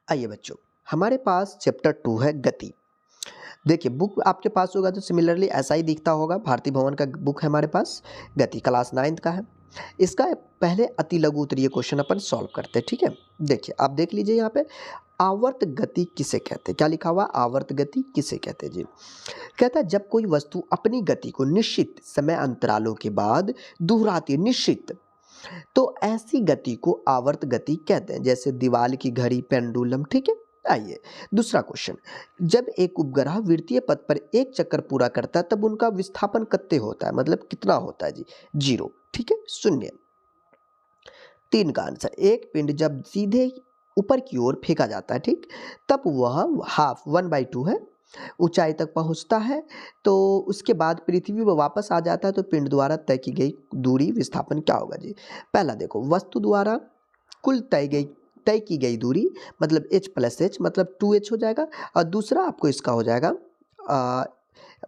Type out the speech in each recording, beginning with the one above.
आइए बच्चों, हमारे पास चैप्टर 2 है गति। देखिए बुक आपके पास होगा तो सिमिलरली ऐसा ही दिखता होगा। भारती भवन का बुक है हमारे पास, गति क्लास 9th का है। इसका पहले अति लघु उत्तरीय क्वेश्चन अपन सॉल्व करते हैं, ठीक है। देखिए आप देख लीजिए यहाँ पे, आवर्त गति किसे कहते हैं। क्या लिखा हुआ, आवर्त गति किसे कहते हैं जी। कहता है जब कोई वस्तु अपनी गति को निश्चित समय अंतरालों के बाद दोहराती है, निश्चित, तो ऐसी गति को आवर्त गति कहते हैं, जैसे दीवार की घड़ी, पेंडुलम, ठीक है। आइए दूसरा क्वेश्चन, जब एक उपग्रह वृत्तीय पथ पर एक चक्कर पूरा करता है तब उनका विस्थापन कितने होता है, मतलब कितना होता है जी, 0, ठीक है, 0। 3 का आंसर, एक पिंड जब सीधे ऊपर की ओर फेंका जाता है, ठीक, तब वह हाफ 1/2 है ऊंचाई तक पहुंचता है, तो उसके बाद पृथ्वी पर वापस आ जाता है तो पिंड द्वारा तय की गई दूरी विस्थापन क्या होगा जी। पहला देखो, वस्तु द्वारा कुल तय की गई दूरी मतलब h + h मतलब 2h हो जाएगा, और दूसरा आपको इसका हो जाएगा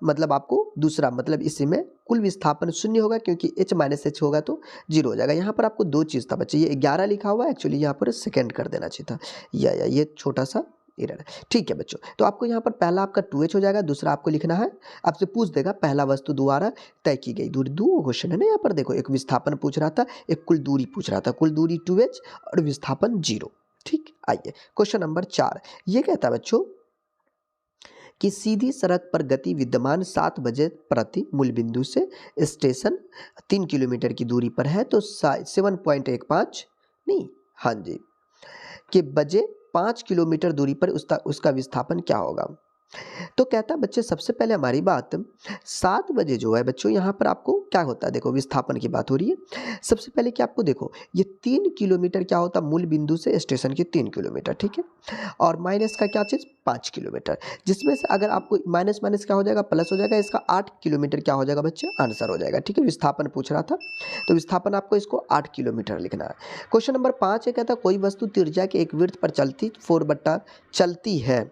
मतलब आपको दूसरा मतलब इसी में कुल विस्थापन 0 होगा, क्योंकि h - h होगा तो 0 हो जाएगा। यहाँ पर आपको 2 चीज़ था बच्चे, ये 11 लिखा हुआ है, एक्चुअली यहाँ पर सेकेंड कर देना चाहिए था, या ये छोटा सा एरर है, ठीक है बच्चों। तो आपको यहाँ पर पहला आपका 2h हो जाएगा, दूसरा आपको लिखना है, आपसे पूछ देगा पहला वस्तु द्वारा तय की गई दूरी। 2 क्वेश्चन है ना यहाँ पर, देखो एक विस्थापन पूछ रहा था, एक कुल दूरी पूछ रहा था, कुल दूरी 2h और विस्थापन 0, ठीक। आइए क्वेश्चन नंबर 4, ये कहता है बच्चों कि सीधी सड़क पर गति विद्यमान 7 बजे प्रति मूल बिंदु से स्टेशन 3 किलोमीटर की दूरी पर है, तो 7.15 नहीं, हाँ जी, कि बजे 5 किलोमीटर दूरी पर उसका विस्थापन क्या होगा। तो कहता है बच्चे सबसे पहले हमारी बात 7 बजे जो है बच्चों, यहाँ पर आपको क्या होता है, देखो विस्थापन की बात हो रही है। सबसे पहले क्या आपको देखो, ये 3 किलोमीटर क्या होता है, मूल बिंदु से स्टेशन के 3 किलोमीटर, ठीक है, और माइनस का क्या चीज़ 5 किलोमीटर, जिसमें से अगर आपको माइनस माइनस क्या हो जाएगा, प्लस हो जाएगा, इसका 8 किलोमीटर क्या हो जाएगा बच्चे, आंसर हो जाएगा, ठीक है। विस्थापन पूछ रहा था तो विस्थापन आपको इसको 8 किलोमीटर लिखना है। क्वेश्चन नंबर 5 ये कहता है कोई वस्तु त्रिज्या के एक वृत्त पर चलती है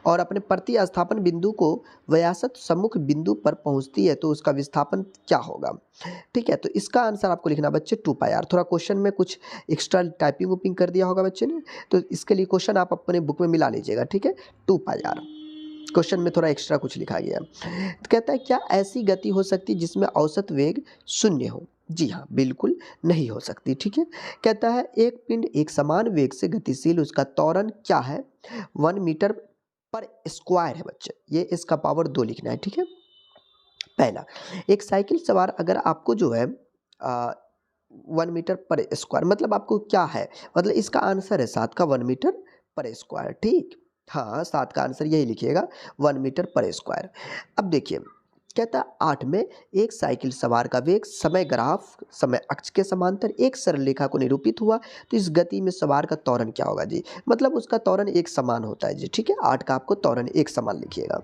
और अपने प्रतिस्थापन बिंदु को व्यासत सम्मुख बिंदु पर पहुंचती है, तो उसका विस्थापन क्या होगा, ठीक है। तो इसका आंसर आपको लिखना बच्चे 2πr। थोड़ा क्वेश्चन में कुछ एक्स्ट्रा टाइपिंग वुपिंग कर दिया होगा बच्चे ने, तो इसके लिए क्वेश्चन आप अपने बुक में मिला लीजिएगा, ठीक है। 2πr क्वेश्चन में थोड़ा एक्स्ट्रा कुछ लिखा गया। तो कहता है क्या ऐसी गति हो सकती जिसमें औसत वेग 0 हो। जी हाँ, बिल्कुल नहीं हो सकती, ठीक है। कहता है एक पिंड एक समान वेग से गतिशील, उसका त्वरण क्या है, 1 मीटर पर स्क्वायर है बच्चे, ये इसका पावर 2 लिखना है, ठीक है। पहला, एक साइकिल सवार अगर आपको जो है 1 मीटर पर स्क्वायर मतलब आपको क्या है, मतलब इसका आंसर है 7 का 1 मीटर पर स्क्वायर, ठीक। हाँ 7 का आंसर यही लिखिएगा, 1 मीटर पर स्क्वायर। अब देखिए कहता है 8 में एक साइकिल सवार का वेग समय ग्राफ समय अक्ष के समांतर एक सरल रेखा को निरूपित हुआ, तो इस गति में सवार का त्वरण क्या होगा जी, मतलब उसका त्वरण एक समान होता है जी, ठीक है। 8 का आपको त्वरण एक समान लिखिएगा।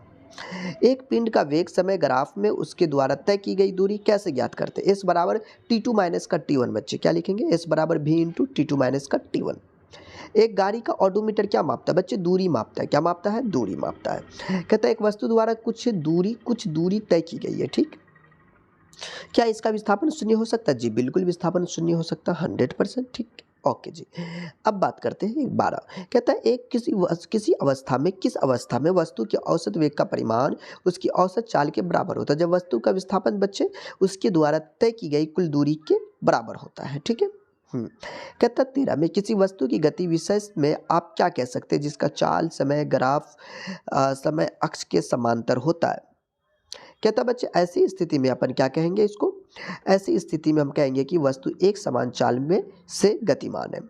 एक पिंड का वेग समय ग्राफ में उसके द्वारा तय की गई दूरी कैसे ज्ञात करते हैं, s बराबर t2 माइनस का t1, बच्चे क्या लिखेंगे, s बराबर v इंटू t2 माइनस का t1। एक गाड़ी का ऑडोमीटर क्या मापता है बच्चे, दूरी मापता है, क्या मापता है, दूरी मापता है। कहता है एक वस्तु द्वारा कुछ दूरी तय की गई है, ठीक। क्या इसका विस्थापन 0 हो सकता है, जी बिल्कुल विस्थापन 0 हो सकता है, 100%, ठीक। ओके जी, अब बात करते हैं 12। कहता है एक किस अवस्था में वस्तु के औसत वेग का परिमाण उसकी औसत चाल के बराबर होता है, जब वस्तु का विस्थापन बच्चे उसके द्वारा तय की गई कुल दूरी के बराबर होता है, ठीक है। कहता 13 में किसी वस्तु की गति विषय में आप क्या कह सकते हैं जिसका चाल समय ग्राफ समय अक्ष के समांतर होता है। कहता बच्चे ऐसी स्थिति में अपन क्या कहेंगे, इसको ऐसी स्थिति में हम कहेंगे कि वस्तु एक समान चाल में से गतिमान है।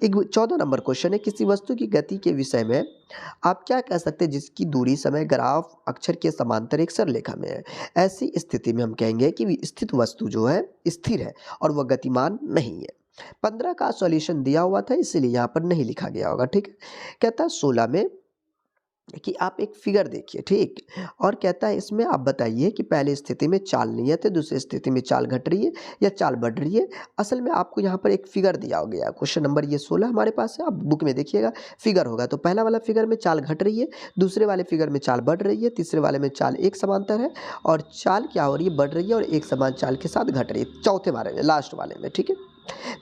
14 नंबर क्वेश्चन है किसी वस्तु की गति के विषय में आप क्या कह सकते हैं जिसकी दूरी समय ग्राफ अक्षर के समांतर एक सरल रेखा में है। ऐसी स्थिति में हम कहेंगे कि स्थित वस्तु जो है स्थिर है और वह गतिमान नहीं है। 15 का सॉल्यूशन दिया हुआ था इसीलिए यहाँ पर नहीं लिखा गया होगा, ठीक है। कहता है 16 में कि आप एक फिगर देखिए, ठीक, और कहता है इसमें आप बताइए कि पहली स्थिति में चाल नियत है, दूसरी स्थिति में चाल घट रही है या चाल बढ़ रही है। असल में आपको यहाँ पर एक फिगर दिया गया, क्वेश्चन नंबर ये 16 हमारे पास है, आप बुक में देखिएगा फिगर होगा, तो पहला वाला फिगर में चाल घट रही है, दूसरे वाले फिगर में चाल बढ़ रही है, तीसरे वाले में चाल एक समांतर है और चाल क्या हो रही है, बढ़ रही है और एक समान चाल के साथ घट रही है, चौथे वाले में लास्ट वाले में, ठीक है।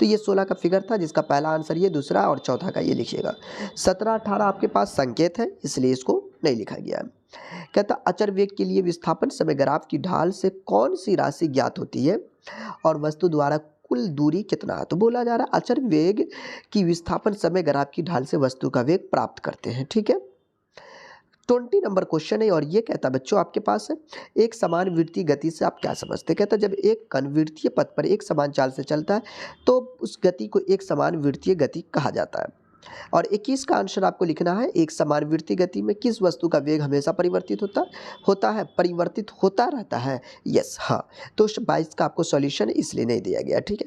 तो ये 16 का फिगर था, जिसका पहला आंसर ये, दूसरा और चौथा का ये लिखिएगा। 17 18 आपके पास संकेत है, इसलिए इसको नहीं लिखा गया है। कहता अचर वेग के लिए विस्थापन समय ग्राफ की ढाल से कौन सी राशि ज्ञात होती है और वस्तु द्वारा कुल दूरी कितना है। तो बोला जा रहा है अचर वेग की विस्थापन समय ग्राफ की ढाल से वस्तु का वेग प्राप्त करते हैं। ठीक है, 20 नंबर क्वेश्चन है और ये कहता बच्चों आपके पास है, एक समान वृत्तीय गति से आप क्या समझते हैं। कहता जब एक कण वृत्तीय पथ पर एक समान चाल से चलता है तो उस गति को एक समान वृत्तीय गति कहा जाता है। और 21 का आंसर आपको लिखना है, एक समान वृत्तीय गति में किस वस्तु का वेग हमेशा परिवर्तित परिवर्तित होता रहता है। यस, हाँ। तो 22 का आपको सॉल्यूशन इसलिए नहीं दिया गया। ठीक है।